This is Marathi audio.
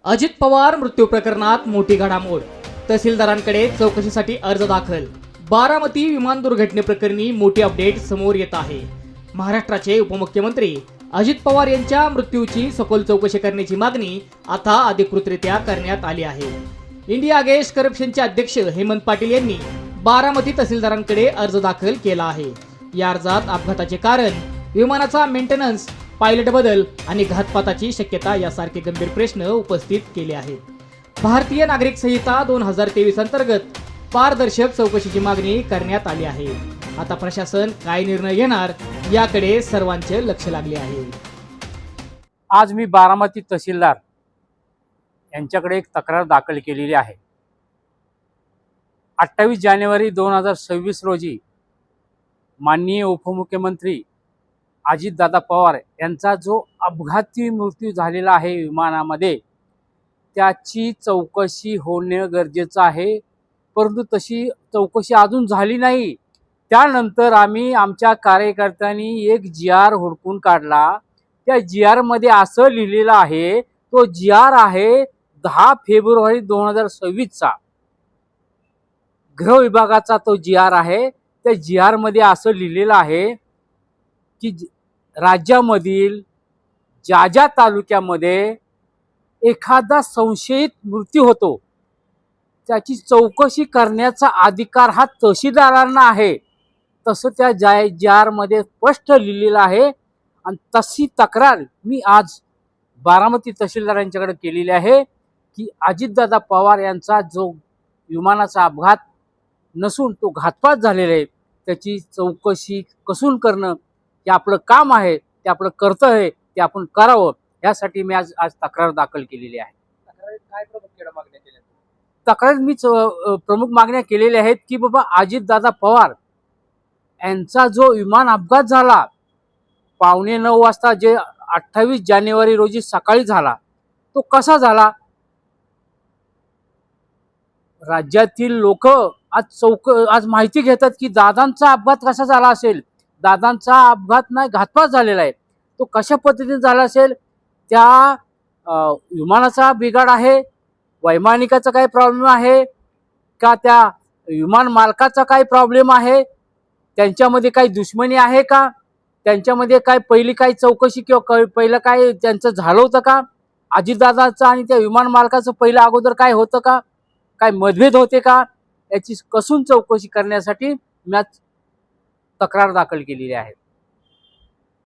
अजित पवार मृत्यू प्रकरणात मोठी घडामोड. तहसीलदारांकडे चौकशीसाठी अर्ज दाखल. बारामती विमान दुर्घटनेप्रकरणी मोठी अपडेट समोर येत आहे. महाराष्ट्राचे उपमुख्यमंत्री अजित पवार यांच्या मृत्यूची सखोल चौकशी करण्याची मागणी आता अधिकृतरित्या करण्यात आली आहे. इंडिया अगेन्स्ट करप्शनचे अध्यक्ष हेमंत पाटील यांनी बारामती तहसीलदारांकडे अर्ज दाखल केला आहे. या अर्जात अपघाताचे कारण, विमानाचा मेंटेनन्स, पायलट बदल आणि घातपाताची शक्यता यासारखे गंभीर प्रश्न उपस्थित केले आहेत. भारतीय नागरिक संहिता 2023 अंतर्गत पारदर्शक चौकशीची मागणी करण्यात आली आहे. आता प्रशासन काय निर्णय घेणार याकडे सर्वांचे लक्ष लागले आहे. आज मी बारामती तहसीलदार यांच्याकडे एक तक्रार दाखल केलेली आहे. 28 जानेवारी 2026 रोजी माननीय उपमुख्यमंत्री अजितदादा पवार यांचा जो अपघाती मृत्यू झालेला आहे विमानामध्ये, त्याची चौकशी होणे गरजेचं आहे. परंतु तशी चौकशी अजून झाली नाही. त्यानंतर आम्ही आमच्या कार्यकर्त्यांनी एक GR हुडकून काढला. त्या GR मध्ये असं लिहिलेलं आहे, तो GR आहे 10 फेब्रुवारी 2026चा. गृह विभागाचा तो GR आहे. त्या GR मध्ये असं लिहिलेलं आहे की राज्यामधील ज्या ज्या तालुक्यामध्ये एखादा संशयित मृत्यू होतो त्याची चौकशी करण्याचा अधिकार हा तहसीलदारांना आहे. तसं त्या GR मध्ये स्पष्ट लिहिलेलं आहे. आणि तशी तक्रार मी आज बारामती तहसीलदारांच्याकडे केलेली आहे की अजितदादा पवार यांचा जो विमानाचा अपघात नसून तो घातपात झालेला आहे, त्याची चौकशी कसून करणं हे आपलं काम आहे, ते आपलं कर्तव्य आहे, ते आपण करावं. यासाठी मी आज तक्रार दाखल केलेली आहे. काय प्रमुख मागण्या केल्या? तक्रार मी प्रमुख मागण्या केलेल्या आहेत की बाबा अजितदादा पवार यांचा जो विमान अपघात झाला 8:45 वाजता, जे 28 जानेवारी रोजी सकाळी झाला, तो कसा झाला? राज्यातील लोक आज माहिती घेतात की दादांचा अपघात कसा झाला असेल. दादांचा अपघात नाही, घातपात झालेला आहे. तो कशा पद्धतीने झाला असेल? त्या विमानाचा बिघाड आहे, वैमानिकाचा काही प्रॉब्लेम आहे का, त्या विमान मालकाचा काही प्रॉब्लेम आहे, त्यांच्यामध्ये काही दुश्मनी आहे का, त्यांच्यामध्ये काय पहिली काही चौकशी किंवा पहिलं काय त्यांचं झालं होतं का, अजितदादाचं आणि त्या विमान मालकाचं पहिलं अगोदर काय होतं का, काय मतभेद होते का, याची कसून चौकशी करण्यासाठी मी तक्रार दाखल केलेली आहे.